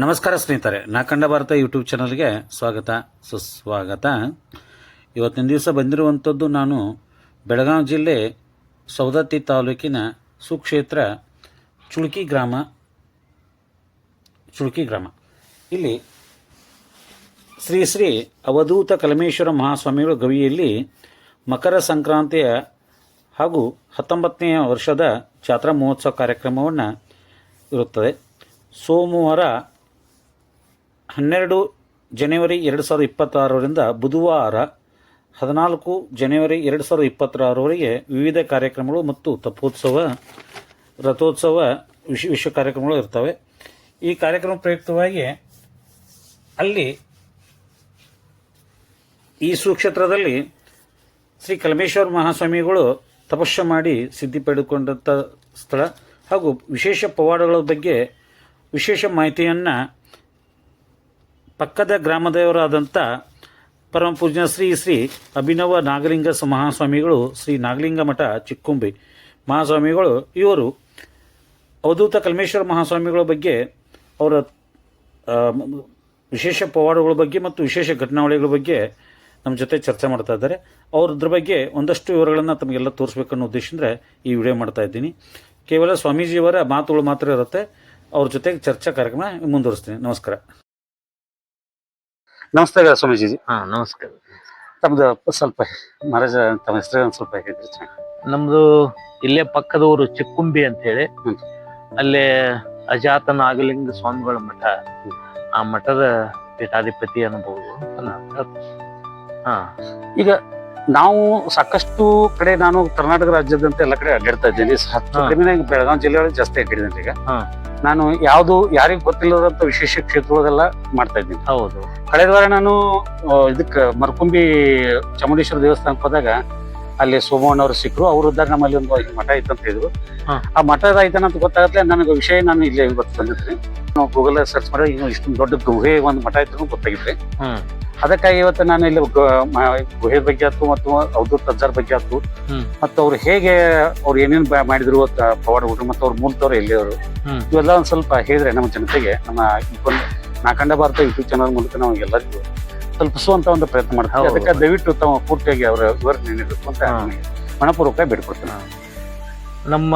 ನಮಸ್ಕಾರ ಸ್ನೇಹಿತರೆ, ನಾ ಕಂಡ ಭಾರತ ಯೂಟ್ಯೂಬ್ ಚಾನಲ್ಗೆ ಸ್ವಾಗತ ಸುಸ್ವಾಗತ. ಇವತ್ತಿನ ದಿವಸ ಬಂದಿರುವಂಥದ್ದು ನಾನು ಬೆಳಗಾವಿ ಜಿಲ್ಲೆ ಸವದತ್ತಿ ತಾಲೂಕಿನ ಸುಕ್ಷೇತ್ರ ಚುಳ್ಕಿ ಗ್ರಾಮ. ಇಲ್ಲಿ ಶ್ರೀ ಶ್ರೀ ಅವಧೂತ ಕಲಮೇಶ್ವರ ಮಹಾಸ್ವಾಮಿಗಳ ಗವಿಯಲ್ಲಿ ಮಕರ ಸಂಕ್ರಾಂತಿಯ ಹಾಗೂ 19ನೇ ವರ್ಷದ ಜಾತ್ರಾ ಮಹೋತ್ಸವ ಕಾರ್ಯಕ್ರಮವನ್ನು ಇರುತ್ತದೆ. ಸೋಮವಾರ 12 ಜನವರಿ 2026ರಿಂದ ಬುಧವಾರ 14 ಜನವರಿ 2026ರವರೆಗೆ ವಿವಿಧ ಕಾರ್ಯಕ್ರಮಗಳು ಮತ್ತು ತಪ್ಪೋತ್ಸವ, ರಥೋತ್ಸವ, ವಿಶ್ವ ಕಾರ್ಯಕ್ರಮಗಳು ಇರ್ತವೆ. ಈ ಕಾರ್ಯಕ್ರಮ ಪ್ರಯುಕ್ತವಾಗಿ ಅಲ್ಲಿ ಈ ಸುಕ್ಷೇತ್ರದಲ್ಲಿ ಶ್ರೀ ಕಲಮೇಶ್ವರ ಮಹಾಸ್ವಾಮಿಗಳು ತಪಸ್ಸು ಮಾಡಿ ಸಿದ್ಧಿ ಪಡೆದುಕೊಂಡಂಥ ಸ್ಥಳ ಹಾಗೂ ವಿಶೇಷ ಪವಾಡಗಳ ಬಗ್ಗೆ ವಿಶೇಷ ಮಾಹಿತಿಯನ್ನು ಪಕ್ಕದ ಗ್ರಾಮದವರಾದಂಥ ಪರಮ ಪೂಜ್ಯ ಶ್ರೀ ಶ್ರೀ ಅಭಿನವ ನಾಗಲಿಂಗ ಮಹಾಸ್ವಾಮಿಗಳು, ಶ್ರೀ ನಾಗಲಿಂಗ ಮಠ ಚಿಕ್ಕುಂಬಿ ಮಹಾಸ್ವಾಮಿಗಳು, ಇವರು ಅವಧೂತ ಕಲಮೇಶ್ವರ ಮಹಾಸ್ವಾಮಿಗಳ ಬಗ್ಗೆ, ಅವರ ವಿಶೇಷ ಪವಾಡಗಳ ಬಗ್ಗೆ ಮತ್ತು ವಿಶೇಷ ಘಟನಾವಳಿಗಳ ಬಗ್ಗೆ ನಮ್ಮ ಜೊತೆ ಚರ್ಚೆ ಮಾಡ್ತಾ ಇದ್ದಾರೆ. ಅವ್ರದ್ರ ಬಗ್ಗೆ ಒಂದಷ್ಟು ವಿವರಗಳನ್ನು ತಮಗೆಲ್ಲ ತೋರಿಸ್ಬೇಕನ್ನೋ ಉದ್ದೇಶದಿಂದ ಈ ವಿಡಿಯೋ ಮಾಡ್ತಾ ಇದ್ದೀನಿ. ಕೇವಲ ಸ್ವಾಮೀಜಿಯವರ ಮಾತುಗಳು ಮಾತ್ರ ಇರುತ್ತೆ. ಅವ್ರ ಜೊತೆಗೆ ಚರ್ಚಾ ಕಾರ್ಯಕ್ರಮ ಮುಂದುವರಿಸ್ತೀನಿ. ನಮಸ್ಕಾರ. ನಮಸ್ತೆ ಸ್ವಾಮೀಜಿ. ನಮಸ್ಕಾರ. ತಮ್ಮದು ಸ್ವಲ್ಪ ಮಹಾರಾಜ ತಮ್ಮ ಹೆಸರು ಒಂದು ಸ್ವಲ್ಪ ಹೇಳಿದ್ರಿ. ನಮ್ದು ಇಲ್ಲೇ ಪಕ್ಕದವರು ಚಿಕ್ಕುಂಬಿ ಅಂತ ಹೇಳಿ, ಅಲ್ಲೇ ಅಜಾತ ನಾಗಲಿಂಗ ಸ್ವಾಮಿಗಳ ಮಠ, ಆ ಮಠದ ಪೀಠಾಧಿಪತಿ ಅನ್ಬಹುದು. ಈಗ ನಾವು ಸಾಕಷ್ಟು ಕಡೆ, ನಾನು ಕರ್ನಾಟಕ ರಾಜ್ಯದಂತೆ ಎಲ್ಲ ಕಡೆ ಅಡ್ಡಾಡ್ತಾ ಇದ್ದೀನಿ. ಕಡಿಮೆ ಬೆಳಗಾವಿ ಜಿಲ್ಲೆಯೊಳಗೆ ಜಾಸ್ತಿ ಅಡ್ಡಾಡಿದ್ದೀನಿ. ಈಗ ನಾನು ಯಾರಿಗೂ ಗೊತ್ತಿಲ್ಲದಂತ ವಿಶೇಷ ಕ್ಷೇತ್ರಗಳೆಲ್ಲ ಮಾಡ್ತಾ ಇದ್ದೀನಿ. ಹೌದು. ಕಳೆದ ವಾರ ನಾನು ಇದಕ್ಕೆ ಮರಕುಂಬಿ ಚಾಮುಂಡೇಶ್ವರಿ ದೇವಸ್ಥಾನಕ್ಕೆ ಹೋದಾಗ ಅಲ್ಲಿ ಸೋಮಣ್ಣವ್ರು ಸಿಕ್ಕರು. ಅವ್ರು ಇದ್ದಾಗ ನಮ್ಮಲ್ಲಿ ಒಂದು ಮಠ ಇತ್ತಂತ ಹೇಳಿದ್ರು. ಆ ಮಠದ ಐತನ ಅಂತ ಗೊತ್ತಾಗತ್ತೆ ನನಗೆ ವಿಷಯ. ನಾನು ಇಲ್ಲೇ ಇವತ್ತು ಬಂದಿದ್ರಿ. ನಾವು ಗೂಗಲ್ ಸರ್ಚ್ ಮಾಡಿ ಇನ್ನು ಇಷ್ಟೊಂದು ದೊಡ್ಡ ಗುಹೆ ಒಂದು ಮಠ ಇತ್ತು ಗೊತ್ತಾಗಿದ್ರಿ. ಅದಕ್ಕಾಗಿ ಇವತ್ತು ನಾನು ಇಲ್ಲಿ ಗುಹೆ ಬಗ್ಗೆ ಆಯ್ತು ಮತ್ತು ಅವಧೂತ ಅಜ್ಜಾರ್ ಬಗ್ಗೆ ಆಯ್ತು ಮತ್ತು ಅವ್ರು ಹೇಗೆ ಅವ್ರು ಏನೇನ್ ಮಾಡಿದ್ರು ಪವಾಡಗಳು ಮತ್ತು ಅವ್ರ ಮೂಲದವ್ರು ಎಲ್ಲಿಯವರು ಇವೆಲ್ಲ ಒಂದ್ ಸ್ವಲ್ಪ ಹೇಳಿದ್ರೆ ನಮ್ಮ ಜನತೆಗೆ, ನಮ್ಮ ನಾ ಕಂಡ ಭಾರತ ಯೂಟ್ಯೂಬ್ ಚಾನಲ್ ಮೂಲಕ ನಾವು ಎಲ್ಲರಿಗೂ ತಲುಪಿಸುವಂತ ಒಂದು ಪ್ರಯತ್ನ ಮಾಡ್ತೀವಿ. ಅದಕ್ಕೆ ದಯವಿಟ್ಟು ತಾವು ಪೂರ್ತಿಯಾಗಿ ಅವರ ವಿವರಣೆ ನೀಡಬೇಕು ಅಂತ ಮನಪೂರ್ವಕ ಬೇಡ್ಕೊಡ್ತೇನೆ. ನಮ್ಮ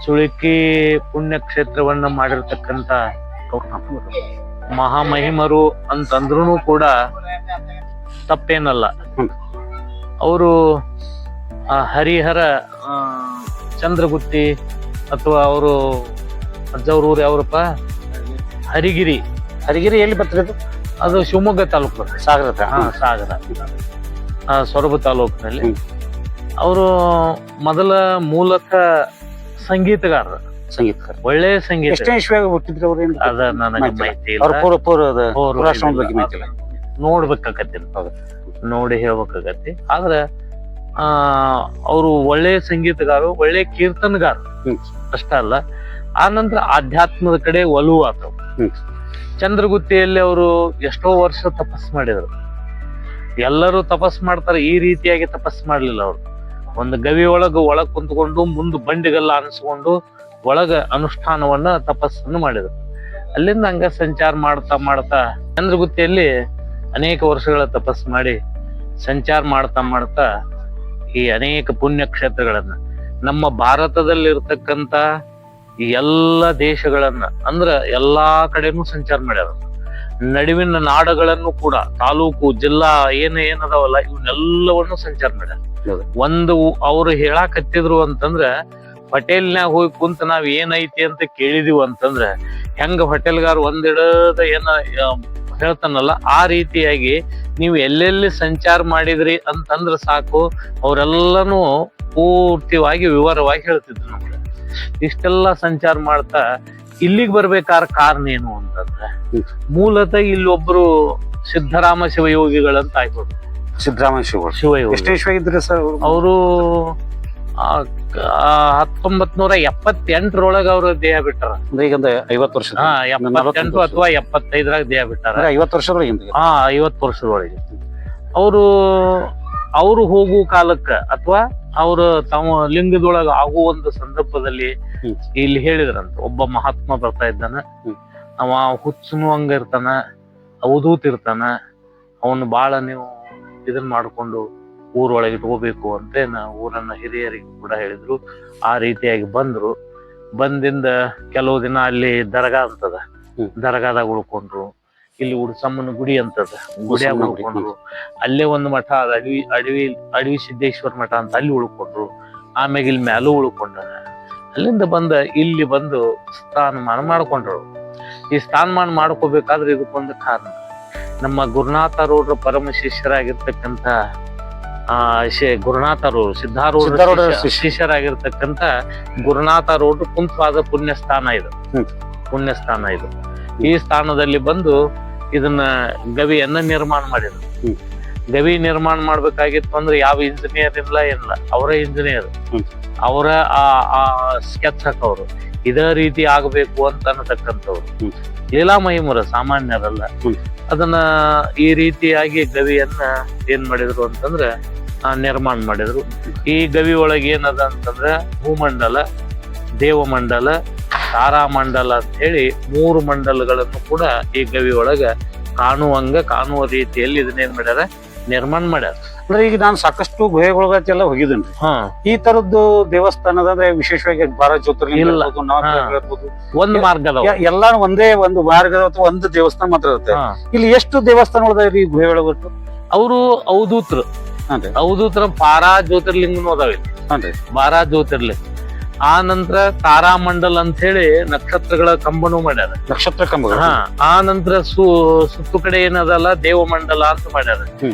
ಸುಳಿಕಿ ಪುಣ್ಯ ಕ್ಷೇತ್ರವನ್ನ ಮಾಡಿರ್ತಕ್ಕಂಥ ಮಹಾಮಹಿಮರು ಅಂತಂದ್ರೂ ಕೂಡ ತಪ್ಪೇನಲ್ಲ. ಅವರು ಹರಿಹರ ಚಂದ್ರಗುತ್ತಿ ಅಥವಾ ಅವರು ಅಜ್ಜವ್ರ ಊರು ಯಾವ್ರಪ್ಪ, ಹರಿಗಿರಿ ಎಲ್ಲಿ ಬರ್ತಿರೋದು? ಅದು ಶಿವಮೊಗ್ಗ ತಾಲೂಕು, ಸಾಗರ ಸೊರಬ ತಾಲೂಕಿನಲ್ಲಿ. ಅವರು ಮೊದಲ ಮೂಲತಃ ಸಂಗೀತಗಾರರು, ಒಳ್ಳೆ ಸಂಗೀತ. ಅದ ನನಗೆ ಮಾಹಿತಿ ನೋಡ್ಬೇಕಾಗತ್ತೆ, ನೋಡಿ ಹೇಳ್ಬೇಕಾಗತ್ತೆ. ಆದ್ರ ಅವರು ಒಳ್ಳೆ ಸಂಗೀತಗಾರರು, ಒಳ್ಳೆ ಕೀರ್ತನಗಾರರು ಅಷ್ಟ ಅಲ್ಲ, ಆ ನಂತರ ಆಧ್ಯಾತ್ಮದ ಕಡೆ ಒಲವು ಆತವು. ಚಂದ್ರಗುತ್ತಿಯಲ್ಲಿ ಅವರು ಎಷ್ಟೋ ವರ್ಷ ತಪಸ್ ಮಾಡಿದ್ರು. ಎಲ್ಲರೂ ತಪಸ್ ಮಾಡ್ತಾರೆ, ಈ ರೀತಿಯಾಗಿ ತಪಸ್ ಮಾಡ್ಲಿಲ್ಲ. ಅವರು ಒಂದು ಗವಿ ಒಳಗ್ ಕುಂತ್ಕೊಂಡು ಮುಂದೆ ಬಂಡಿಗೆಲ್ಲ ಅನಿಸ್ಕೊಂಡು ಒಳಗ ಅನುಷ್ಠಾನವನ್ನ ತಪಸ್ಸನ್ನು ಮಾಡಿದ್ರು. ಅಲ್ಲಿಂದ ಹಂಗ ಸಂಚಾರ ಮಾಡ್ತಾ ಚಂದ್ರಗುತ್ತಿಯಲ್ಲಿ ಅನೇಕ ವರ್ಷಗಳ ತಪಸ್ ಮಾಡಿ ಸಂಚಾರ ಮಾಡ್ತಾ ಈ ಅನೇಕ ಪುಣ್ಯ ಕ್ಷೇತ್ರಗಳನ್ನ, ನಮ್ಮ ಭಾರತದಲ್ಲಿರ್ತಕ್ಕಂಥ ಎಲ್ಲ ದೇಶಗಳನ್ನ ಅಂದ್ರ ಎಲ್ಲಾ ಕಡೆನೂ ಸಂಚಾರ ಮಾಡ್ಯಾರ. ನಡುವಿನ ನಾಡುಗಳನ್ನು ಕೂಡ, ತಾಲೂಕು, ಜಿಲ್ಲಾ ಏನದಾವಲ್ಲ ಇವನ್ನೆಲ್ಲವನ್ನು ಸಂಚಾರ ಮಾಡ್ಯಾರ. ಒಂದು ಅವ್ರು ಹೇಳಾಕತ್ತಿದ್ರು ಅಂತಂದ್ರ, ಹೋಟೆಲ್ನಾಗ ಹೋಗಿ ಕುಂತ ನಾವ್ ಏನೈತಿ ಅಂತ ಕೇಳಿದಿವಿ ಅಂತಂದ್ರ ಹೆಂಗ ಹೋಟೆಲ್ಗಾರ ಒಂದಿಡದ ಏನ ಹೇಳ್ತಾನಲ್ಲ, ಆ ರೀತಿಯಾಗಿ ನೀವು ಎಲ್ಲೆಲ್ಲಿ ಸಂಚಾರ ಮಾಡಿದ್ರಿ ಅಂತಂದ್ರ ಸಾಕು, ಅವರೆಲ್ಲನೂ ಪೂರ್ತಿಯಾಗಿ ವಿವರವಾಗಿ ಹೇಳ್ತಿದ್ರು ನಮ್ಗೆ. ಇಷ್ಟೆಲ್ಲ ಸಂಚಾರ ಮಾಡ್ತಾ ಇಲ್ಲಿಗೆ ಬರ್ಬೇಕಾದ ಕಾರಣ ಏನು ಅಂತಂದ್ರೆ, ಮೂಲತಃ ಇಲ್ಲೊಬ್ರು ಸಿದ್ದರಾಮ ಶಿವಯೋಗಿಗಳಂತ ಆಗ್ಬೋದು. ಸಿದ್ದರಾಮ ಶಿವಯೋಗಿ ಅವರು 1978ರೊಳಗ ಅವ್ರ ದೇಹ ಬಿಟ್ಟಾರ. ಈಗ 50 ವರ್ಷ, 78 ಅಥವಾ 75ರಾಗ ದೇಹ ಬಿಟ್ಟಾರ. 50 ವರ್ಷದೊಳಗೆ 50 ವರ್ಷದೊಳಗೆ ಅವರು ಹೋಗುವ ಕಾಲಕ್ಕ ಅಥವಾ ಅವರು ತಮ್ಮ ಲಿಂಗದೊಳಗ ಆಗುವ ಒಂದು ಸಂದರ್ಭದಲ್ಲಿ ಇಲ್ಲಿ ಹೇಳಿದ್ರಂತ, ಒಬ್ಬ ಮಹಾತ್ಮ ಬರ್ತಾ ಇದ್ದಾನ, ಅವ ಹುಚ್ಚನು ಹಂಗ ಇರ್ತಾನ, ಅವಧೂತ್ ಇರ್ತಾನ. ಅವನು ಬಾಳ ನೀವು ಇದನ್ ಮಾಡ್ಕೊಂಡು ಊರೊಳಗೆ ಇಟ್ಕೋಬೇಕು ಅಂತ ಊರನ್ನ ಹಿರಿಯರಿಗೆ ಕೂಡ ಹೇಳಿದ್ರು. ಆ ರೀತಿಯಾಗಿ ಬಂದ್ರು. ಬಂದಿಂದ ಕೆಲವು ದಿನ ಅಲ್ಲಿ ದರ್ಗಾ ಅಂತದ, ದರ್ಗಾದಾಗ ಉಳ್ಕೊಂಡ್ರು. ಇಲ್ಲಿ ಉಡ್ಸಮ್ಮನ ಗುಡಿ ಅಂತದ, ಗುಡಿಯಾಗ ಉಳ್ಕೊಂಡ್ರು. ಅಲ್ಲೇ ಒಂದು ಮಠ ಅದ, ಅಡವಿ ಸಿದ್ದೇಶ್ವರ ಮಠ ಅಂತ, ಅಲ್ಲಿ ಉಳ್ಕೊಂಡ್ರು. ಆಮ್ಯಾಗ ಇಲ್ಲಿ ಮ್ಯಾಲೂ ಉಳ್ಕೊಂಡಾರ. ಅಲ್ಲಿಂದ ಇಲ್ಲಿ ಬಂದು ಸ್ಥಾನಮಾನ ಮಾಡ್ಕೊಂಡ್ರು. ಈ ಸ್ಥಾನಮಾನ ಮಾಡ್ಕೋಬೇಕಾದ್ರೆ ಇದಕ್ಕೊಂದು ಕಾರಣ, ನಮ್ಮ ಗುರುನಾಥರವ್ರ ಪರಮ ಶಿಷ್ಯರಾಗಿರ್ತಕ್ಕಂಥ ಗುರುನಾಥರವ್ರು ಸಿದ್ಧಾರೂಢ ಶಿಷ್ಯರಾಗಿರ್ತಕ್ಕಂಥ ಗುರುನಾಥರವ್ರ ಕುಂತವಾದ ಪುಣ್ಯಸ್ಥಾನ ಇದು. ಪುಣ್ಯಸ್ಥಾನ ಇದು. ಈ ಸ್ಥಾನದಲ್ಲಿ ಬಂದು ಇದನ್ನ ಗವಿಯನ್ನ ನಿರ್ಮಾಣ ಮಾಡಿದ್ರು. ಗವಿ ನಿರ್ಮಾಣ ಮಾಡ್ಬೇಕಾಗಿತ್ತು ಅಂದ್ರೆ ಯಾವ ಇಂಜಿನಿಯರ್ ಇಲ್ಲ ಏನಿಲ್ಲ, ಅವರ ಇಂಜಿನಿಯರ್, ಅವರ ಆ ಸ್ಕೆಚ್ ಹಾಕವ್ರು. ಇದೇ ರೀತಿ ಆಗ್ಬೇಕು ಅಂತ ಅನ್ನತಕ್ಕಂಥವ್ರು ಲೀಲಾಮಹಿಮರ, ಸಾಮಾನ್ಯರಲ್ಲ. ಅದನ್ನ ಈ ರೀತಿಯಾಗಿ ಗವಿಯನ್ನ ಏನ್ ಮಾಡಿದ್ರು ಅಂತಂದ್ರೆ ನಿರ್ಮಾಣ ಮಾಡಿದ್ರು. ಈ ಗವಿ ಒಳಗೆ ಏನದ ಅಂತಂದ್ರೆ ಭೂಮಂಡಲ, ದೇವಮಂಡಲ, ತಾರಾಮಂಡಲ ಅಂತ ಹೇಳಿ 3 ಮಂಡಲಗಳನ್ನು ಕೂಡ ಈ ಗವಿ ಒಳಗ ಕಾಣುವ ರೀತಿಯಲ್ಲಿ ಇದನ್ನೇನ್ ಮಾಡ್ಯಾರ, ನಿರ್ಮಾಣ ಮಾಡ್ಯಾರ. ಅಂದ್ರೆ ಈಗ ನಾನು ಸಾಕಷ್ಟು ಗುಹೆಗೊಳಗೆಲ್ಲ ಹೋಗಿದ್ದೇನೆ. ಈ ತರದ್ದು ದೇವಸ್ಥಾನದ ಅಂದ್ರೆ ವಿಶೇಷವಾಗಿ 12 ಜ್ಯೋತಿರ್ಲಿಂಗ ಒಂದು ಮಾರ್ಗದ ಎಲ್ಲಾ ಒಂದೇ ಒಂದು ಮಾರ್ಗದ ಅಥವಾ ಒಂದು ದೇವಸ್ಥಾನ ಮಾತ್ರ ಇರುತ್ತೆ. ಇಲ್ಲಿ ಎಷ್ಟು ದೇವಸ್ಥಾನಗಳು ಈ ಗುಹೆ ಒಳಗೊಟ್ಟು? ಅವರು ಅವಧೂತರು, ಅವಧೂತರ 12 ಜ್ಯೋತಿರ್ಲಿಂಗನು ಅದಾವ ಇಲ್ಲಿ. 12 ಜ್ಯೋತಿರ್ಲಿಂಗ. ಆ ನಂತರ ತಾರಾಮಂಡಲ್ ಅಂತ ಹೇಳಿ ನಕ್ಷತ್ರಗಳ ಕಂಬನು ಮಾಡ್ಯಾರ, ನಕ್ಷತ್ರ ಕಂಬ. ಆ ನಂತರ ಸುತ್ತು ಕಡೆ ಏನದಲ್ಲ ದೇವಮಂಡಲ ಅಂತ ಮಾಡ್ಯಾರ.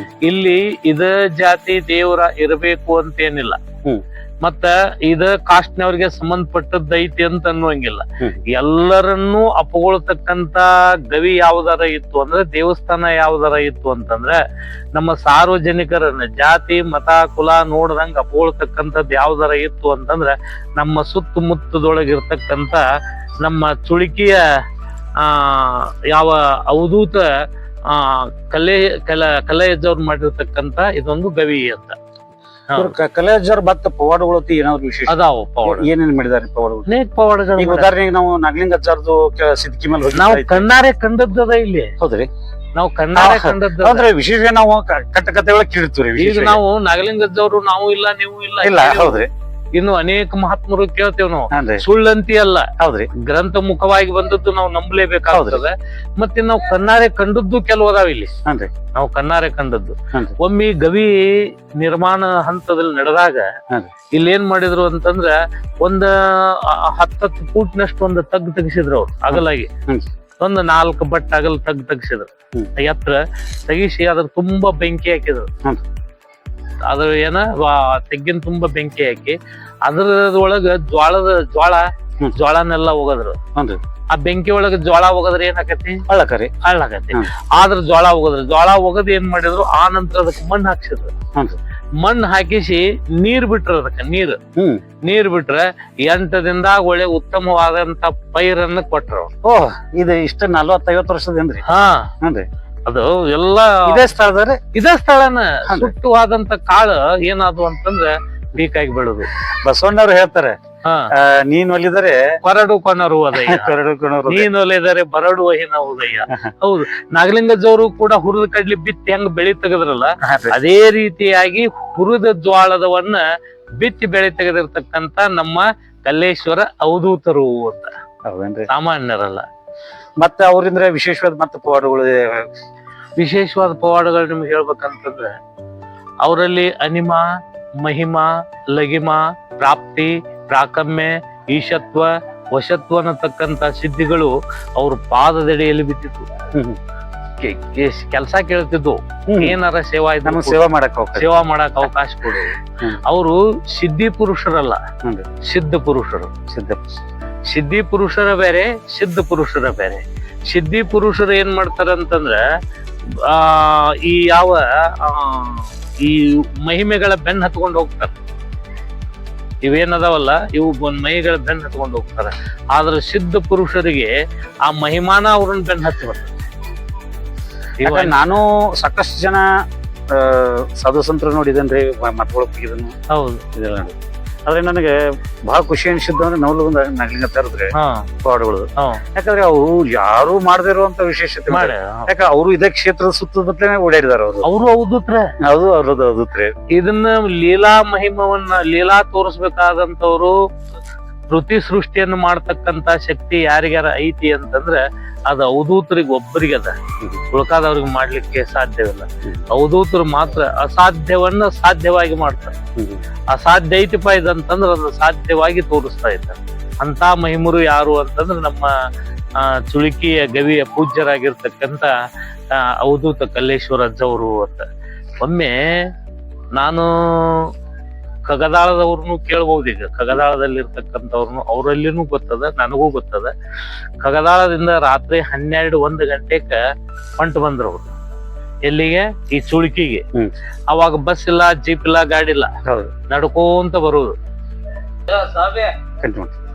ಇಲ್ಲಿ ಇದ ಜಾತಿ ದೇವರ ಇರಬೇಕು ಅಂತ ಏನಿಲ್ಲ, ಮತ್ತ ಇದ ಕಾಸ್ಟ್ನವ್ರಿಗೆ ಸಂಬಂಧಪಟ್ಟದ್ದೈತಿ ಅಂತ ಅನ್ನುವಂಗಿಲ್ಲ. ಎಲ್ಲರನ್ನೂ ಅಪಗೊಳ್ತಕ್ಕಂತ ಗವಿ ಯಾವ್ದಾರ ಇತ್ತು ಅಂದ್ರೆ, ದೇವಸ್ಥಾನ ಯಾವ್ದಾರ ಇತ್ತು ಅಂತಂದ್ರೆ, ನಮ್ಮ ಸಾರ್ವಜನಿಕರನ್ನ ಜಾತಿ ಮತ ಕುಲ ನೋಡ್ದಂಗ ಅಪಗೊಳ್ತಕ್ಕಂಥದ್ದು ಯಾವ್ದಾರ ಇತ್ತು ಅಂತಂದ್ರೆ, ನಮ್ಮ ಸುತ್ತಮುತ್ತದೊಳಗಿರ್ತಕ್ಕಂಥ ನಮ್ಮ ಚುಳಿಕಿಯ ಯಾವ ಅವಧೂತ ಕಲೆಯಜ್ಜವ್ರು ಮಾಡಿರ್ತಕ್ಕಂಥ ಇದೊಂದು ಗವಿ ಅಂತ. ಕಲೆಯಜ್ಜರ್ ಮತ್ತ ಪವಾಡಗಳು ಏನಾದ್ರು ವಿಶೇಷ ಅದಾವ? ಪವಾಡ ಏನೇನ್ ಮಾಡಿದಾರೆ ಪವಾಡಗಳು? ಅನೇಕ ಪವಾಡಗಳು. ಈಗ ಉದಾಹರಣೆಗೆ ನಾವು ನಾಗಲಿಂಗ ಅಜ್ಜಾರ್ದು ಸಿದ್ಕಿ ಮೇಲೆ ನಾವು ಕಣ್ಣಾರೆ ಕಂಡದ್ದದ ಇಲ್ಲಿ. ಹೌದ್ರಿ, ನಾವು ಕಣ್ಣಾರೆ ಕಂಡದ್ದು. ಅಂದ್ರೆ ವಿಶೇಷ ನಾವು ಕಟ್ಟಕತೆ ಒಳಗೆ ಕೇಳ್ತೀವಿ. ಈಗ ನಾವು ನಾಗಲಿಂಗಜ್ಜವ್ರು ನಾವು ಇಲ್ಲ ನೀವು ಇಲ್ಲ. ಹೌದ್ರಿ. ಇನ್ನು ಅನೇಕ ಮಹಾತ್ಮರು ಕೇಳ್ತೇವ್ ನಾವು, ಹಾನ್ರಿ. ಸುಳ್ಳಂತಿ ಅಲ್ಲ. ಹೌದ್ರಿ. ಗ್ರಂಥ ಮುಖವಾಗಿ ಬಂದದ್ದು ನಾವು ನಂಬಲೇಬೇಕಾಗ್ತದೆ. ಮತ್ತೆ ನಾವು ಕಣ್ಣಾರೆ ಕಂಡದ್ದು ಕೆಲವು ಅದಾವ ಇಲ್ಲಿ. ಹಾನ್ರಿ. ನಾವು ಕಣ್ಣಾರೆ ಕಂಡದ್ದು. ಹಾನ್ರಿ. ಒಮ್ಮೆ ಗವಿ ನಿರ್ಮಾಣ ಹಂತದಲ್ಲಿ ನಡೆದಾಗ ಇಲ್ಲಿ ಏನ್ ಮಾಡಿದ್ರು ಅಂತಂದ್ರ ಒಂದ 10 ಫೂಟ್ನಷ್ಟು ಒಂದು ತಗ್ಗು ತೆಗಿಸಿದ್ರು ಅವ್ರು ಅಗಲಾಗಿ. ಒಂದು 4 ಬಟ್ ಅಗಲ್ ತೆಗಿಸಿದ್ರು ಎತ್ತರ ತೆಗಿಸಿ ಅದ್ರ ತುಂಬಾ ಬೆಂಕಿ ಹಾಕಿದ್ರು. ಅದ್ರ ಏನ ತೆಗ್ಗಿನ ತುಂಬಾ ಬೆಂಕಿ ಹಾಕಿ ಅದ್ರೊಳಗ ಜ್ವಾಳನೆಲ್ಲ ಹೋಗದ್ರು. ಆ ಬೆಂಕಿ ಒಳಗ ಜ್ವಾಳ ಹೋಗದ್ರ ಏನಾಕತಿ, ಹಳ್ಳಾಕತಿ. ಆದ್ರ ಜ್ವಾಳ ಹೋಗದ್ ಏನ್ ಮಾಡಿದ್ರು, ಆ ನಂತರ ಅದಕ್ಕೆ ಮಣ್ಣು ಹಾಕ್ಸಿದ್ರು. ಮಣ್ಣು ಹಾಕಿಸಿ ನೀರ್ ಬಿಟ್ರ, ಅದಕ್ಕೆ ನೀರ್ ಬಿಟ್ರೆ 8 ದಿನದಾಗ ಒಳ್ಳೆ ಉತ್ತಮವಾದಂತ ಪೈರನ್ನ ಕೊಟ್ರು. ಓಹ್, ಇದು ಇಷ್ಟ 40-50 ವರ್ಷದೇನ್ರಿ? ಅದು ಎಲ್ಲ ಇದೇ ಸ್ಥಳನ ಸುಟ್ಟುವಾದಂತ ಕಾಳು ಏನಾದ್ರು ಅಂತಂದ್ರೆ ಬೇಕಾಗಿ ಬೆಳೆದು. ಬಸವಣ್ಣವ್ರು ಹೇಳ್ತಾರೆ, ನೀನ್ ಒಲಿದರೆ ಕೊರಡು ಕೊನರು ಅದಯ್ಯ, ನೀನ್ ಒಲಿದರೆ ಬರಡು ಹಿನ ಉದಯ್ಯ. ಹೌದು, ನಾಗಲಿಂಗಜ್ಜವರು ಕೂಡ ಹುರಿದ ಕಡ್ಲಿ ಬಿತ್ತಿ ಹೆಂಗ್ ಬೆಳಿ ತೆಗದ್ರಲ್ಲ, ಅದೇ ರೀತಿಯಾಗಿ ಹುರಿದ ಜ್ವಾಳದವನ್ನ ಬಿತ್ತಿ ಬೆಳಿ ತೆಗೆದಿರ್ತಕ್ಕಂತ ನಮ್ಮ ಕಲ್ಲೇಶ್ವರ ಅವಧೂತರು ಅಂತ, ಸಾಮಾನ್ಯರಲ್ಲ. ಮತ್ತೆ ಅವರಿಂದ ವಿಶೇಷವಾದ ಮತ್ತೆ ಪವಾಡಗಳು, ವಿಶೇಷವಾದ ಪವಾಡಗಳು ನಿಮ್ಗೆ ಹೇಳ್ಬೇಕಂತಂದ್ರೆ, ಅವರಲ್ಲಿ ಅನಿಮ, ಮಹಿಮಾ, ಲಗಿಮ, ಪ್ರಾಪ್ತಿ, ಪ್ರಾಕಮ್ಯ, ಈಶತ್ವ, ವಶತ್ವ ಅನ್ನತಕ್ಕಂತ ಸಿದ್ಧಿಗಳು ಅವ್ರ ಪಾದದಡಿಯಲ್ಲಿ ಬಿದ್ದಿತ್ತು. ಕೆಲಸ ಕೇಳ್ತಿದ್ವು, ಏನಾರ ಸೇವಾ ಮಾಡಕ್ ಅವಕಾಶ ಕೊಡು. ಅವರು ಸಿದ್ಧಿ ಪುರುಷರಲ್ಲ, ಸಿದ್ಧ ಪುರುಷರು. ಸಿದ್ಧಿ ಪುರುಷರ ಬೇರೆ, ಸಿದ್ಧ ಪುರುಷರ ಬೇರೆ. ಸಿದ್ಧಿ ಪುರುಷರು ಏನ್ ಮಾಡ್ತಾರ ಅಂತಂದ್ರ, ಈ ಈ ಮಹಿಮೆಗಳ ಬೆನ್ನ ಹತ್ಕೊಂಡು ಹೋಗ್ತಾರ. ಇವೇನದಾವಲ್ಲ, ಇವು ಮಹಿಗಳ ಬೆನ್ನ ಹತ್ಕೊಂಡು ಹೋಗ್ತಾರ. ಆದ್ರೆ ಸಿದ್ಧ ಪುರುಷರಿಗೆ ಆ ಮಹಿಮಾನ ಅವ್ರನ್ನ ಬೆನ್ನ ಹತ್ತಿ ಬರ್ತಾರೆ. ನಾನು ಸಾಕಷ್ಟು ಜನ ಸಾಧು ಸಂತರು ನೋಡಿದನ್ರಿ, ಮಠ ಒಳಗ್ ಹೋಗಿದನು. ಹೌದು, ಇದೆಲ್ಲ ನೋಡಿ. ಆದ್ರೆ ನನಗೆ ಬಹಳ ಖುಷಿ ಅನಿಸಿದ್ದು ಅಂದ್ರೆ ನವಲು ನಗ್ಲಿಂಗತ್ತ ಇರೋದ್ರಿ ಹಾ ಪವಾಡಗಳು. ಹ್ಮ್. ಯಾಕಂದ್ರೆ ಅವರು ಯಾರು ಮಾಡದೇ ಇರುವಂತ ವಿಶೇಷತೆ ಮಾಡಿ ಯಾಕ ಅವರು ಇದೇ ಕ್ಷೇತ್ರದ ಸುತ್ತಮುತ್ತಲೇ ಓಡಾಡಿದಾರ ಅವರು. ಅವರು ಹೌದುತ್ರೆ ಅದು ಅವ್ರದ್ದು ಹೌದ್ರಿ. ಇದನ್ನ ಲೀಲಾ ಮಹಿಮವನ್ನ ಲೀಲಾ ತೋರಿಸ್ಬೇಕಾದಂತವ್ರು ಕೃತಿ ಸೃಷ್ಟಿಯನ್ನು ಮಾಡ್ತಕ್ಕಂತ ಶಕ್ತಿ ಯಾರಿಗಾರ ಐತಿ ಅಂತಂದ್ರೆ ಅದು ಅವಧೂತರಿಗೆ ಒಬ್ಬರಿಗೆ ಅದ, ಉಳ್ಕಾದವ್ರಿಗೆ ಮಾಡ್ಲಿಕ್ಕೆ ಸಾಧ್ಯವಿಲ್ಲ. ಅವಧೂತರು ಮಾತ್ರ ಅಸಾಧ್ಯವನ್ನ ಸಾಧ್ಯವಾಗಿ ಮಾಡ್ತಾರೆ. ಅಸಾಧ್ಯ ಐತಿಪ್ಪ ಇದಂತಂದ್ರೆ ಅದು ಸಾಧ್ಯವಾಗಿ ತೋರಿಸ್ತಾ ಇದ್ದಾರೆ. ಅಂತ ಮಹಿಮರು ಯಾರು ಅಂತಂದ್ರೆ ನಮ್ಮ ಚುಳುಕಿಯ ಗವಿಯ ಪೂಜ್ಯರಾಗಿರ್ತಕ್ಕಂಥ ಅವಧೂತ ಕಲ್ಲೇಶ್ವರ ಅಜ್ಜವರು ಅಂತ. ಒಮ್ಮೆ ನಾನು ಖಗದಾಳದವ್ರನ್ನು ಕೇಳ್ಬಹುದು. ಈಗ ಖಗದಾಳದಲ್ಲಿ ಇರ್ತಕ್ಕಂಥವ್ರನ್ನು ಅವರಲ್ಲಿನೂ ಗೊತ್ತದ, ನನಗೂ ಗೊತ್ತದ. ಖಗದಾಳದಿಂದ ರಾತ್ರಿ 12-1 ಗಂಟೆಕ ಹೊಂಟು ಬಂದ್ರು ಅವ್ರು. ಎಲ್ಲಿಗೆ? ಈ ಚುಳುಕಿಗೆ. ಅವಾಗ ಬಸ್ ಇಲ್ಲ, ಜೀಪ್ ಇಲ್ಲ, ಗಾಡಿ ಇಲ್ಲ, ನಡ್ಕೋಂತ ಬರುವುದು.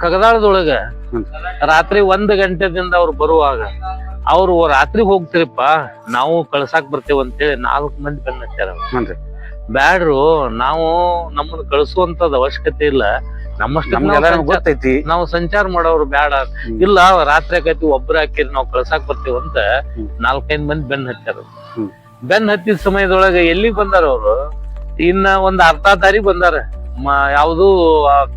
ಖಗದಾಳದೊಳಗ ರಾತ್ರಿ 1 ಗಂಟೆದಿಂದ ಅವ್ರು ಬರುವಾಗ ಅವ್ರು ರಾತ್ರಿ ಹೋಗ್ತಿರಪ್ಪ, ನಾವು ಕಳ್ಸಾಕ್ ಬರ್ತೇವ ಅಂತೇಳಿ 4 ಮಂದಿ ಬೆನ್ನ ಹಚ್ಚಾರ. ಬ್ಯಾಡ್ರು, ನಾವು ನಮ್ಮನ್ನ ಕಳಿಸುವಂತದ ಅವಶ್ಯಕತೆ ಇಲ್ಲ, ನಮ್ಮಷ್ಟು ಗೊತ್ತೈತಿ, ನಾವು ಸಂಚಾರ ಮಾಡೋರು ಬ್ಯಾಡ. ಇಲ್ಲ ರಾತ್ರಿ ಆಕೈತಿ, ಒಬ್ರು ಹಾಕಿರಿ, ನಾವು ಕಳ್ಸಾಕ್ ಬರ್ತೇವ ಅಂತ 4-5 ಮಂದಿ ಬೆನ್ನ ಹಚ್ಚಾರ. ಬೆನ್ನ ಹತ್ತಿದ ಸಮಯದೊಳಗ ಎಲ್ಲಿಗ್ ಬಂದಾರ ಅವ್ರು? ಇನ್ನ ಒಂದ್ ಅರ್ಧ ದಾರಿ ಬಂದಾರ. ಯಾವುದು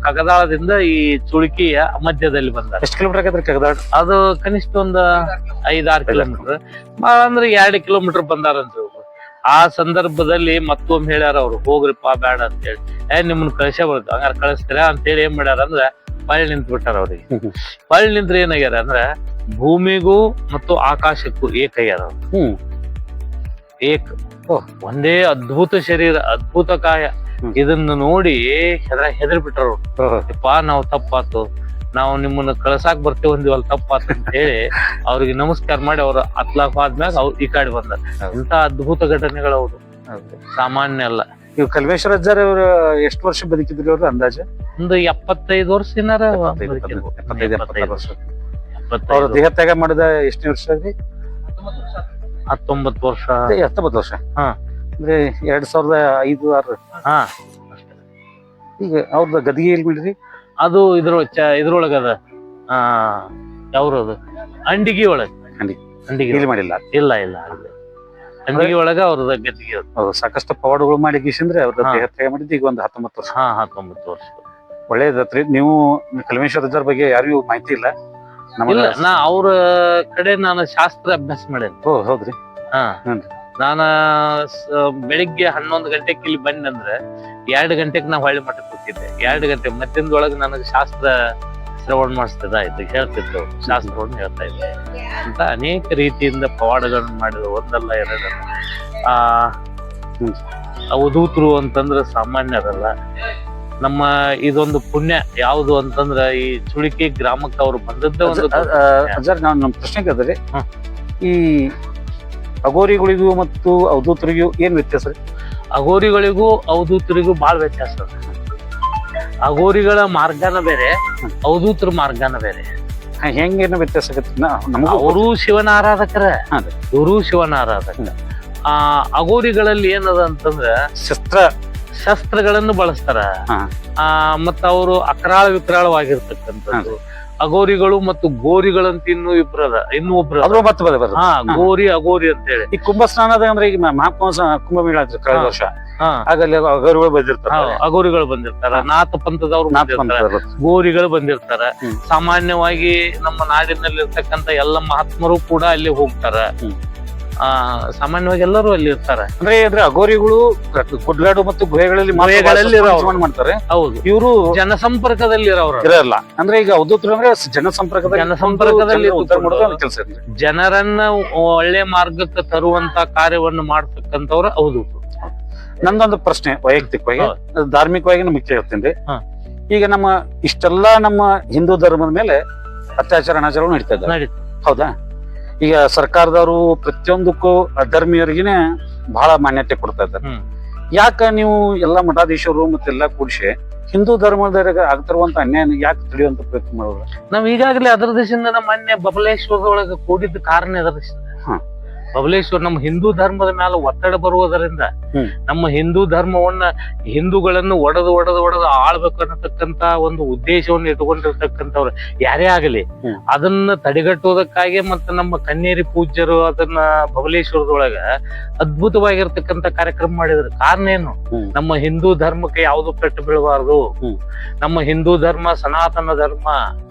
ಖಗದಾಳದಿಂದ ಈ ಚುಳುಕಿಯ ಮಧ್ಯದಲ್ಲಿ ಬಂದಾರ. ಎಷ್ಟು ಕಿಲೋಮೀಟರ್ ಆಗತ್ರಿ ಖಗದಾಳ? ಅದು ಕನಿಷ್ಠ ಒಂದ್ 5-6 ಕಿಲೋಮೀಟರ್, ಬಾಳ ಅಂದ್ರೆ 2 ಕಿಲೋಮೀಟರ್ ಬಂದಾರಂತ. ಆ ಸಂದರ್ಭದಲ್ಲಿ ಮತ್ತೊಮ್ಮೆ ಹೇಳ್ಯಾರ ಅವ್ರು, ಹೋಗ್ರಿಪ್ಪ ಬೇಡ ಅಂತೇಳಿ. ನಿಮ್ಮನ್ನ ಕಳ್ಸೇ ಬರ್ತೇವೆ, ಹಂಗಾರ ಕಳಿಸ್ತೀರಾ ಅಂತೇಳಿ ಏನ್ ಮಾಡ್ಯಾರ ಅಂದ್ರ ಪಳ್ಳಿ ನಿಂತ್ ಬಿಟ್ಟಾರ ಅವ್ರಿಗೆ. ಪಳ್ಳಿ ನಿಂತ್ರ ಏನಾಗ್ಯಾರ ಅಂದ್ರ ಭೂಮಿಗೂ ಮತ್ತು ಆಕಾಶಕ್ಕೂ ಏಕಯ್ಯಾರ. ಏಕ ಒಂದೇ ಅದ್ಭುತ ಶರೀರ, ಅದ್ಭುತ ಕಾಯ. ಇದನ್ನ ನೋಡಿ ಹೆದರಿ ಬಿಟ್ಟಾರ ಅವ್ರು. ಯಪ್ಪಾ ನಾವು ತಪ್ಪಾತು, ನಾವು ನಿಮ್ಮನ್ನ ಕಳ್ಸಾಕ್ ಬರ್ತೇವೆ ಒಂದಿವಲ್ ತಪ್ಪಾತ ಅಂತ ಹೇಳಿ ಅವ್ರಿಗೆ ನಮಸ್ಕಾರ ಮಾಡಿ ಅವ್ರ ಅತ್ಲಾಕ್ ಆದ್ಮ್ಯಾಗ ಅವ್ರು ಈ ಕಡೆ ಬಂದಾರ. ಇಂತ ಅದ್ಭುತ ಘಟನೆಗಳು ಅವ್ರು ಸಾಮಾನ್ಯ ಅಲ್ಲ. ಇವ್ ಕಲ್ಮೇಶ್ವರ ಅಜ್ಜಾರ್ ಅವ್ರ ಎಷ್ಟು ವರ್ಷ ಬದುಕಿದ್ರಿ ಅವ್ರು ಅಂದಾಜ? ಒಂದು 75 ವರ್ಷ ಏನಾರ. 75 ವರ್ಷ. ಅವ್ರ ದೇಹತ್ಯಾಗ ಮಾಡಿದ ಎಷ್ಟನೇ ವರ್ಷ ಆಗ್ರಿ? 19 ವರ್ಷ. 19 ವರ್ಷ. ಹಾ ಅಂದ್ರೆ 2005-6. ಹಾ ಈಗ ಅವ್ರದ ಗದಿಗೆ ಎಲ್ಲಿ ಬಿಡ್ರಿ? ಅದು ಇದ್ರೊಳಗದ ಯಾವ್ರದು ಅಂಡಿಗೆ ಒಳಗ. ಅಂಡಿಗೆ ಮಾಡಿಲ್ಲ? ಇಲ್ಲ ಇಲ್ಲ ಅಂಡಿಗೆ ಒಳಗ ಅವ್ರದ ಗದ್ದಿಗೆ. ಸಾಕಷ್ಟು ಪವಾಡಗಳು ಮಾಡಿ ಗೀಸಂದ್ರೆ ಅವ್ರ ದೇಹತ್ಯಾಗ ಮಾಡಿದ್ದು ಈಗ ಒಂದು 19 ವರ್ಷ. 19 ವರ್ಷ. ಒಳ್ಳೇದತ್ರಿ. ನೀವು ಕಲ್ಮೇಶ್ವರ ಅಜ್ಜಾರ್ ಬಗ್ಗೆ ಯಾರಿಗೂ ಮಾಹಿತಿ ಇಲ್ಲ? ಇಲ್ಲ, ನಾ ಅವ್ರ ಕಡೆ ನಾನು ಶಾಸ್ತ್ರ ಅಭ್ಯಾಸ ಮಾಡೇನಿ. ಓ ಹೌದ್ರಿ? ನಾನ ಬೆಳಿಗ್ಗೆ 11 ಗಂಟೆಗೆ ಇಲ್ಲಿ ಬಂದೆ ಅಂದ್ರೆ 2 ಗಂಟೆಗೆ ನಾ ಹೊಳ್ಳಿ ಮಠಕ್ಕೆ ಕೂತಿದ್ದೆ. 2 ಗಂಟೆ ಮಧ್ಯಾಹ್ನದೊಳಗೆ ನನಗೆ ಶಾಸ್ತ್ರ ಶ್ರವಣ ಮಾಡಿಸ್ತಿದ್ದ ಇದ್ದು, ಹೇಳ್ತಿತ್ತು, ಶಾಸ್ತ್ರವನ್ನು ಹೇಳ್ತಾ ಇದ್ದೆ ಅಂತ. ಅನೇಕ ರೀತಿಯಿಂದ ಪವಾಡಗಳನ್ನು ಮಾಡಿದ್ರು, ಒಂದಲ್ಲ ಎರಡಲ್ಲ. ಅವಧೂತರು ಅಂತಂದ್ರೆ ಸಾಮಾನ್ಯರಲ್ಲ. ನಮ್ಮ ಇದೊಂದು ಪುಣ್ಯ ಯಾವುದು ಅಂತಂದ್ರ ಈ ಚುಳುಕಿ ಗ್ರಾಮಕ್ಕೆ ಅವ್ರು ಬಂದದ್ದ ಒಂದು. ಅಜ್ಜಾರ್, ನಾನು ನಮ್ಮ ಪ್ರಶ್ನೆ ಕೇಳಿದ್ರೆ, ಈ ಅಗೋರಿಗಳಿಗೂ ಮತ್ತು ಅವಧೂತರಿಗೂ ಏನ್ ವ್ಯತ್ಯಾಸ ರೀ? ಅಗೋರಿಗಳಿಗೂ ಅವಧೂತರಿಗೂ ಬಹಳ ವ್ಯತ್ಯಾಸ ಅದ. ಅಗೋರಿಗಳ ಮಾರ್ಗನ ಬೇರೆ, ಅವಧೂತರ ಮಾರ್ಗನ ಬೇರೆ. ಹೆಂಗೇನು ವ್ಯತ್ಯಾಸ ಆಗತ್ತೆ? ಅವರು ಶಿವನ ಆರಾಧಕರ, ಇವರು ಶಿವನ ಆರಾಧಕ. ಅಗೋರಿಗಳಲ್ಲಿ ಏನದ ಅಂತಂದ್ರ ಶಸ್ತ್ರಗಳನ್ನು ಬಳಸ್ತಾರ. ಮತ್ತ ಅವರು ಅಕ್ರಾಳ ವಿಕ್ರಾಳವಾಗಿರ್ತಕ್ಕಂಥದ್ದು. ಅಗೋರಿಗಳು ಮತ್ತು ಗೋರಿಗಳಂತ ಇನ್ನೂ ಒಬ್ರು. ಗೋರಿ ಅಗೋರಿ ಅಂತ ಹೇಳಿ. ಈ ಕುಂಭ ಸ್ನಾನದ ಅಂದ್ರೆ ಈಗ ಕುಂಭಮೇಳ ಕಳೆದ ವರ್ಷ, ಆಗಲ್ಲಿ ಅಗೋರಿಗಳು ಬಂದಿರ್ತಾರ. ಅಗೋರಿಗಳು ಬಂದಿರ್ತಾರ, ನಾಥ ಪಂಥದವ್ರು ಬಂದಿರ್ತಾರ, ಗೋರಿಗಳು ಬಂದಿರ್ತಾರ. ಸಾಮಾನ್ಯವಾಗಿ ನಮ್ಮ ನಾಡಿನಲ್ಲಿ ಇರ್ತಕ್ಕಂಥ ಎಲ್ಲ ಮಹಾತ್ಮರು ಕೂಡ ಅಲ್ಲಿ ಹೋಗ್ತಾರ. ಸಾಮಾನ್ಯವಾಗಿ ಎಲ್ಲರೂ ಅಲ್ಲಿ ಇರ್ತಾರ. ಅಂದ್ರೆ ಅಗೋರಿಗಳು ಗುಡ್ಗಾಡು ಮತ್ತು ಗುಹೆಗಳಲ್ಲಿ ಮಾಡ್ತಾರೆ. ಹೌದು, ಇವರು ಜನಸಂಪರ್ಕದಲ್ಲಿ ಇರಲ್ಲ. ಅಂದ್ರೆ ಈಗ ಅವಧೂತರು ಅಂದ್ರೆ ಜನಸಂಪರ್ಕದಲ್ಲಿ ಕೆಲಸ, ಜನರನ್ನ ಒಳ್ಳೆ ಮಾರ್ಗಕ್ಕೆ ತರುವಂತ ಕಾರ್ಯವನ್ನು ಮಾಡ್ತಕ್ಕಂಥವ್ರು ಅವಧೂತರು. ನಂದೊಂದು ಪ್ರಶ್ನೆ ವೈಯಕ್ತಿಕವಾಗಿ, ಧಾರ್ಮಿಕವಾಗಿ ನಮಗೆ ಕೇಳ್ತೀನಿ. ಈಗ ನಮ್ಮ ಇಷ್ಟೆಲ್ಲಾ ನಮ್ಮ ಹಿಂದೂ ಧರ್ಮದ ಮೇಲೆ ಅತ್ಯಾಚಾರ ಅನಾಚಾರ ನಡೀತಾ ಇದ್ದಾರೆ, ಹೌದಾ? ಈಗ ಸರ್ಕಾರದವರು ಪ್ರತಿಯೊಂದಕ್ಕೂ ಅಧರ್ಮೀಯರಿಗಿನೇ ಬಹಳ ಮಾನ್ಯತೆ ಕೊಡ್ತಾ ಇದ್ದಾರೆ. ಯಾಕ ನೀವು ಎಲ್ಲಾ ಮಠಾಧೀಶರು ಮತ್ತೆಲ್ಲಾ ಕೂಡಿಸಿ ಹಿಂದೂ ಧರ್ಮದವರಿಗೆ ಆಗ್ತಿರುವಂತ ಅನ್ಯಾಯ ಯಾಕೆ ತಿಳಿಯುವಂತ ಪ್ರಯತ್ನ ಮಾಡೋದು? ನಾವ್ ಈಗಾಗಲೇ ಅದರ ದೇಶದಿಂದ ನಮ್ಮ ಮೊನ್ನೆ ಬಬಲೇಶ್ವರದೊಳಗೆ ಕೂಡಿದ್ದ ಕಾರಣ ಅದರ ಬಬಲೇಶ್ವರ ನಮ್ಮ ಹಿಂದೂ ಧರ್ಮದ ಮೇಲೆ ಒತ್ತಡ ಬರುವುದರಿಂದ ಹ್ಮ್. ನಮ್ಮ ಹಿಂದೂ ಧರ್ಮವನ್ನ ಹಿಂದೂಗಳನ್ನು ಒಡೆದು ಆಳ್ಬೇಕು ಅನ್ನತಕ್ಕಂತ ಒಂದು ಉದ್ದೇಶವನ್ನು ಇಟ್ಕೊಂಡಿರ್ತಕ್ಕಂಥವ್ರು ಯಾರೇ ಆಗಲಿ ಹ್ಮ್. ಅದನ್ನ ತಡೆಗಟ್ಟುವುದಕ್ಕಾಗಿ ಮತ್ತೆ ನಮ್ಮ ಕನ್ನೇರಿ ಪೂಜ್ಯರು ಅದನ್ನ ಬಬಲೇಶ್ವರದೊಳಗ ಅದ್ಭುತವಾಗಿರ್ತಕ್ಕಂಥ ಕಾರ್ಯಕ್ರಮ ಮಾಡಿದ್ರು. ಕಾರಣ ಏನು? ಹ್ಮ್. ನಮ್ಮ ಹಿಂದೂ ಧರ್ಮಕ್ಕೆ ಯಾವುದು ಪೆಟ್ಟು ಬೀಳಬಾರ್ದು. ಹ್ಮ್. ನಮ್ಮ ಹಿಂದೂ ಧರ್ಮ ಸನಾತನ ಧರ್ಮ,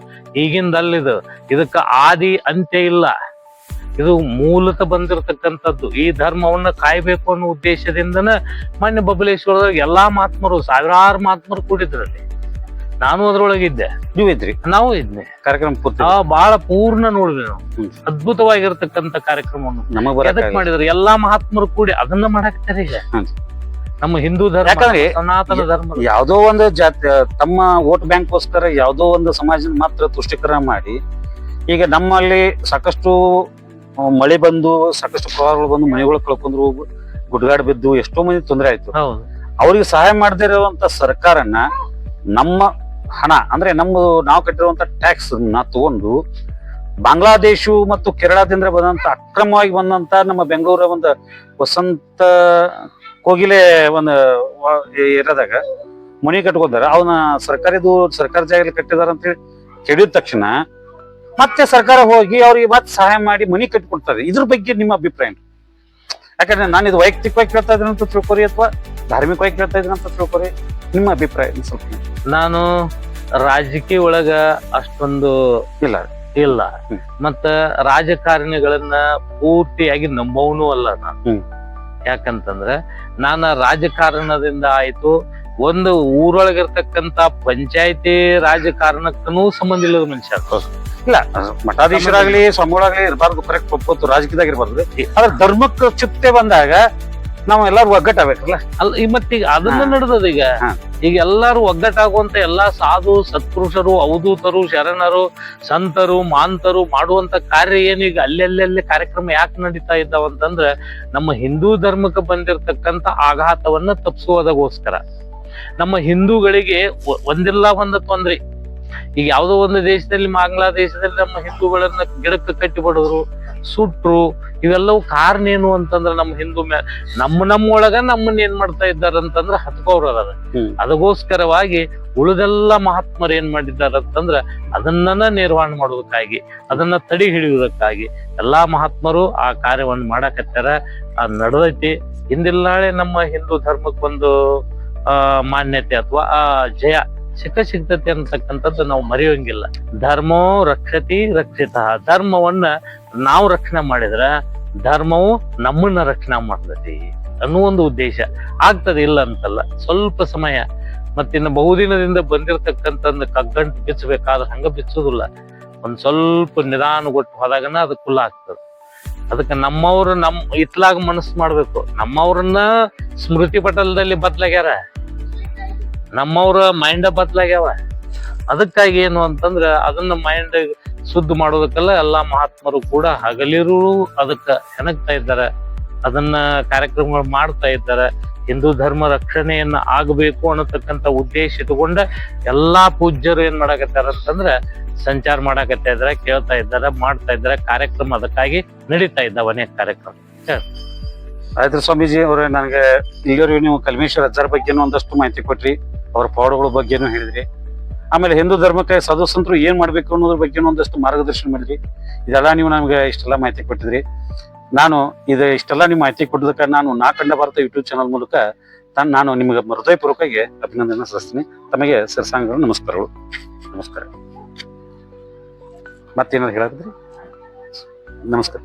ಈಗಿಂದಲ್ಲಿದು, ಇದಕ್ಕ ಆದಿ ಅಂತ್ಯ ಇಲ್ಲ. ಇದು ಮೂಲತಃ ಬಂದಿರತಕ್ಕಂಥದ್ದು. ಈ ಧರ್ಮವನ್ನ ಕಾಯ್ಬೇಕು ಅನ್ನೋ ಉದ್ದೇಶದಿಂದನ ಮೊನ್ನೆ ಬಬಲೇಶ್ವರದಾಗ ಎಲ್ಲಾ ಮಹಾತ್ಮರು, ಸಾವಿರಾರು ಮಹಾತ್ಮರು ಕೂಡಿದ್ರಲ್ಲಿ. ನಾನು ಅದ್ರೊಳಗಿದ್ದೆ, ನೀವಿದ್ರಿ, ನಾವು ಇದ್ನೆ. ಕಾರ್ಯಕ್ರಮ ಪೂರ್ತಿ ಬಹಳ ಪೂರ್ಣ ನೋಡಿದ್ವಿ ನಾವು. ಹ್ಮ್. ಅದ್ಭುತವಾಗಿರ್ತಕ್ಕಂಥ ಕಾರ್ಯಕ್ರಮವನ್ನು ನಮಗ್ ಎದಕ್ ಮಾಡಿದ್ರು? ಎಲ್ಲಾ ಮಹಾತ್ಮರು ಕೂಡಿ ಅದನ್ನ ಮಾಡಾಕ್ತಾರೆ ಈಗ. ಹ್ಮ್. ನಮ್ಮ ಹಿಂದೂ ಧರ್ಮ, ಯಾಕಂದ್ರೆ ಸನಾತನ ಧರ್ಮ ಯಾವ್ದೋ ಒಂದು ಜಾತಿ ತಮ್ಮ ವೋಟ್ ಬ್ಯಾಂಕ್ಗೋಸ್ಕರ ಯಾವ್ದೋ ಒಂದು ಸಮಾಜದ ಮಾತ್ರ ತುಷ್ಟೀಕರಣ ಮಾಡಿ, ಈಗ ನಮ್ಮಲ್ಲಿ ಸಾಕಷ್ಟು ಮಳೆ ಬಂದು ಸಾಕಷ್ಟು ಪ್ರವಾಹಗಳು ಬಂದು ಮನೆಗಳು ಕಳ್ಕೊಂಡ್ರು, ಗುಡ್ಗಾಡ್ ಬಿದ್ದು ಎಷ್ಟೋ ಮಂದಿ ತೊಂದರೆ ಆಯ್ತು. ಹೌದು. ಅವ್ರಿಗೆ ಸಹಾಯ ಮಾಡದೇ ಇರುವಂತ ಸರ್ಕಾರನ ನಮ್ಮ ಹಣ ಅಂದ್ರೆ ನಾವು ಕಟ್ಟಿರುವಂತ ಟ್ಯಾಕ್ಸ್ ನ ತಗೊಂಡು ಬಾಂಗ್ಲಾದೇಶ ಮತ್ತು ಕೇರಳದಿಂದ ಬಂದಂತ ಅಕ್ರಮವಾಗಿ ಬಂದಂತ ನಮ್ಮ ಬೆಂಗಳೂರ ಒಂದು ವಸಂತ ಕೋಗಿಲೆ ಒಂದು ಏರಿಯಾದಾಗ ಮನಿ ಕಟ್ಕೋದಾರ, ಅವನ ಸರ್ಕಾರ ಜಾಗದಲ್ಲಿ ಕಟ್ಟಿದಾರ ಅಂತ ಹೇಳಿ ಕೇಳಿದ ತಕ್ಷಣ ಮತ್ತೆ ಸರ್ಕಾರ ಹೋಗಿ ಅವ್ರಿಗೆ ಮತ್ತೆ ಸಹಾಯ ಮಾಡಿ ಮನಿ ಕಟ್ಟಿಕೊಡ್ತಾರೆ. ಇದ್ರ ಬಗ್ಗೆ ನಿಮ್ಮ ಅಭಿಪ್ರಾಯ? ಯಾಕಂದ್ರೆ ನಾನು ಇದು ವೈಯಕ್ತಿಕವಾಗಿ ಕೇಳ್ತಾ ಇದ್ದೀನಿ ಅಂತ ತಿಳ್ಕೊರಿ ಅಥವಾ ಧಾರ್ಮಿಕವಾಗಿ ಕೇಳ್ತಾ ಇದ್ದೀನಿ ಅಂತ ತಿಳ್ಕೊರಿ, ನಿಮ್ಮ ಅಭಿಪ್ರಾಯ ಸ್ವಲ್ಪ. ನಾನು ರಾಜಕೀಯ ಒಳಗ ಅಷ್ಟೊಂದು ಇಲ್ಲ. ಮತ್ತ ರಾಜಕಾರಣಿಗಳನ್ನ ಪೂರ್ತಿಯಾಗಿ ನಂಬವನು ಅಲ್ಲ ನಾನು. ಯಾಕಂತಂದ್ರೆ ನಾನು ರಾಜಕಾರಣದಿಂದ ಆಯ್ತು, ಒಂದು ಊರೊಳಗಿರ್ತಕ್ಕಂತ ಪಂಚಾಯತಿ ರಾಜಕಾರಣಕ್ಕೂ ಸಂಬಂಧ ಇಲ್ಲದ ಮನುಷ್ಯ. ಇಲ್ಲ, ಮಠಾಧೀಶರಾಗ್ಲಿ ಸ್ವಾಮಿಗಳಾಗ್ಲಿ ಇರಬಾರ್ದು, ಕರೆಕ್ಟ್ ಒಪ್ಪತ್ತು, ರಾಜಕೀಯದಾಗ ಇರಬಾರ್ದು. ಆದ್ರೆ ಧರ್ಮಕ್ಕೆ ಚಿತ್ತೆ ಬಂದಾಗ ನಾವ್ ಎಲ್ಲಾರು ಒಗ್ಗಟ್ಟಾಗಬೇಕಲ್ಲ. ಅಲ್ಲ, ಮತ್ತೀಗ ಅದನ್ನ ನಡೆದದ ಈಗ ಎಲ್ಲಾರು ಒಗ್ಗಟ್ಟಾಗುವಂತ ಎಲ್ಲಾ ಸಾಧು ಸತ್ಪುರುಷರು, ಅವಧೂತರು, ಶರಣರು, ಸಂತರು, ಮಾಂತರು ಮಾಡುವಂತ ಕಾರ್ಯ ಏನೀಗ ಅಲ್ಲೆಲ್ಲೆಲ್ಲಿ ಕಾರ್ಯಕ್ರಮ ಯಾಕೆ ನಡೀತಾ ಇದ್ದಾವಂತಂದ್ರ ನಮ್ಮ ಹಿಂದೂ ಧರ್ಮಕ್ಕೆ ಬಂದಿರತಕ್ಕಂತ ಆಘಾತವನ್ನ ತಪ್ಪಿಸುವುದಕ್ಕೋಸ್ಕರ. ನಮ್ಮ ಹಿಂದೂಗಳಿಗೆ ಒಂದಿಲ್ಲ ಒಂದು ತೊಂದ್ರೆ. ಈಗ ಯಾವ್ದೋ ಒಂದು ದೇಶದಲ್ಲಿ, ಬಾಂಗ್ಲಾದೇಶದಲ್ಲಿ ನಮ್ಮ ಹಿಂದೂಗಳನ್ನ ಗಿಡಕ್ಕೆ ಕಟ್ಟಿ ಬಡಿದ್ರು, ಸುಟ್ರು. ಇವೆಲ್ಲವೂ ಕಾರಣ ಏನು ಅಂತಂದ್ರ ನಮ್ಮ ಹಿಂದೂ ನಮ್ಮೊಳಗ ನಮ್ಮನ್ನ ಏನ್ ಮಾಡ್ತಾ ಇದ್ದಾರಂತಂದ್ರ ಹತ್ಕೋರ್ ಅದ. ಅದಕ್ಕೋಸ್ಕರವಾಗಿ ಉಳಿದೆಲ್ಲ ಮಹಾತ್ಮರು ಏನ್ ಮಾಡಿದ್ದಾರೆ ಅಂತಂದ್ರ ಅದನ್ನ ನಿರ್ವಹಣೆ ಮಾಡೋದಕ್ಕಾಗಿ, ಅದನ್ನ ತಡಿ ಹಿಡಿಯುವುದಕ್ಕಾಗಿ ಎಲ್ಲಾ ಮಹಾತ್ಮರು ಆ ಕಾರ್ಯವನ್ನು ಮಾಡಾಕತ್ತಾರ. ಅದ್ ನಡೆದೈತಿ. ಹಿಂದಿಲ್ ನಾಳೆ ನಮ್ಮ ಹಿಂದೂ ಧರ್ಮಕ್ಕೆ ಒಂದು ಮಾನ್ಯತೆ ಅಥವಾ ಜಯ ಸಿಗ್ತತಿ ಅಂತಕ್ಕಂಥದ್ದು ನಾವು ಮರೆಯೋಂಗಿಲ್ಲ. ಧರ್ಮೋ ರಕ್ಷತಿ ರಕ್ಷಿತ. ಧರ್ಮವನ್ನ ನಾವು ರಕ್ಷಣೆ ಮಾಡಿದ್ರ ಧರ್ಮವು ನಮ್ಮನ್ನ ರಕ್ಷಣೆ ಮಾಡ್ತತಿ ಅನ್ನೋ ಒಂದು ಉದ್ದೇಶ ಆಗ್ತದೆ. ಇಲ್ಲ ಅಂತಲ್ಲ, ಸ್ವಲ್ಪ ಸಮಯ ಮತ್ತಿನ್ನು ಬಹುದಿನದಿಂದ ಬಂದಿರತಕ್ಕಂತ ಕಗ್ಗಂಟು ಬಿಚ್ಚಬೇಕಾದ್ರೆ ಹಂಗ ಬಿಚ್ಚೋದಿಲ್ಲ. ಒಂದ್ ಸ್ವಲ್ಪ ನಿಧಾನಗೊಟ್ಟು ಹೋದಾಗನ ಅದು ಕುಲ್ಲ ಆಗ್ತದೆ. ಅದಕ್ಕೆ ನಮ್ಮವ್ರು ಇತ್ಲಾಗ ಮನಸ್ಸು ಮಾಡ್ಬೇಕು. ನಮ್ಮವ್ರನ್ನ ಸ್ಮೃತಿ ಪಟಲದಲ್ಲಿ ಬದ್ಲಾಗ್ಯಾರ, ನಮ್ಮವ್ರ ಮೈಂಡ್ ಬದ್ಲಾಗ್ಯಾವ. ಅದಕ್ಕಾಗಿ ಏನು ಅಂತಂದ್ರ ಅದನ್ನ ಮೈಂಡ್ ಶುದ್ಧ ಮಾಡೋದಕ್ಕೆಲ್ಲ ಎಲ್ಲಾ ಮಹಾತ್ಮರು ಕೂಡ ಹಗಲಿರು ಅದಕ್ಕ ಹೆಣಗ್ತಾ ಇದ್ದಾರೆ, ಅದನ್ನ ಕಾರ್ಯಕ್ರಮಗಳು ಮಾಡ್ತಾ ಇದ್ದಾರೆ. ಹಿಂದೂ ಧರ್ಮ ರಕ್ಷಣೆಯನ್ನ ಆಗಬೇಕು ಅನ್ನತಕ್ಕಂತ ಉದ್ದೇಶ ಇಟ್ಕೊಂಡ ಎಲ್ಲಾ ಪೂಜ್ಯರು ಏನ್ ಮಾಡಾಕತ್ತಾರ ಅಂತಂದ್ರ ಸಂಚಾರ ಮಾಡಾಕತ್ತಾ ಇದಾರೆ, ಕೇಳ್ತಾ ಇದ್ದಾರೆ, ಮಾಡ್ತಾ ಇದ್ದಾರೆ. ಕಾರ್ಯಕ್ರಮ ಅದಕ್ಕಾಗಿ ನಡೀತಾ ಇದ್ದಾವ ಅನೇಕ ಕಾರ್ಯಕ್ರಮ. ಆಯ್ತು ಸ್ವಾಮೀಜಿ ಅವ್ರೆ, ನನಗೆ ಇಲ್ಲಿವರೆಗೂ ನೀವು ಕಲ್ಮೇಶ್ವರ ಅಜ್ಜಾರ್ ಬಗ್ಗೆನೂ ಒಂದಷ್ಟು ಮಾಹಿತಿ ಕೊಟ್ರಿ, ಅವ್ರ ಪವಾಡಗಳ ಬಗ್ಗೆನೂ ಹೇಳಿದ್ರಿ. ಆಮೇಲೆ ಹಿಂದೂ ಧರ್ಮಕ್ಕೆ ಸಾಧು ಸಂತರು ಏನ್ ಮಾಡ್ಬೇಕು ಅನ್ನೋದ್ರ ಬಗ್ಗೆನೂ ಒಂದಷ್ಟು ಮಾರ್ಗದರ್ಶನ ಮಾಡಿದ್ರಿ. ಇದೆಲ್ಲ ನೀವು ನಮ್ಗೆ ಇಷ್ಟೆಲ್ಲ ಮಾಹಿತಿ ಕೊಟ್ಟಿದ್ರಿ. ನಾನು ಇಷ್ಟೆಲ್ಲ ನೀವು ಮಾಹಿತಿ ಕೊಟ್ಟದಕ್ಕೆ ನಾನು ನಾ ಕಂಡ ಭಾರತ ಯೂಟ್ಯೂಬ್ ಚಾನಲ್ ಮೂಲಕ ನಾನು ನಿಮಗೆ ಹೃದಯಪೂರ್ವಕವಾಗಿ ಅಭಿನಂದನೆ ಸಲ್ಲಿಸ್ತೀನಿ. ತಮಗೆ ಸರ್ಸಾಂಗಗಳು ನಮಸ್ಕಾರಗಳು. ನಮಸ್ಕಾರ. ಮತ್ತೇನಾದ್ರು ಹೇಳಾದ್ರಿ? ನಮಸ್ಕಾರ.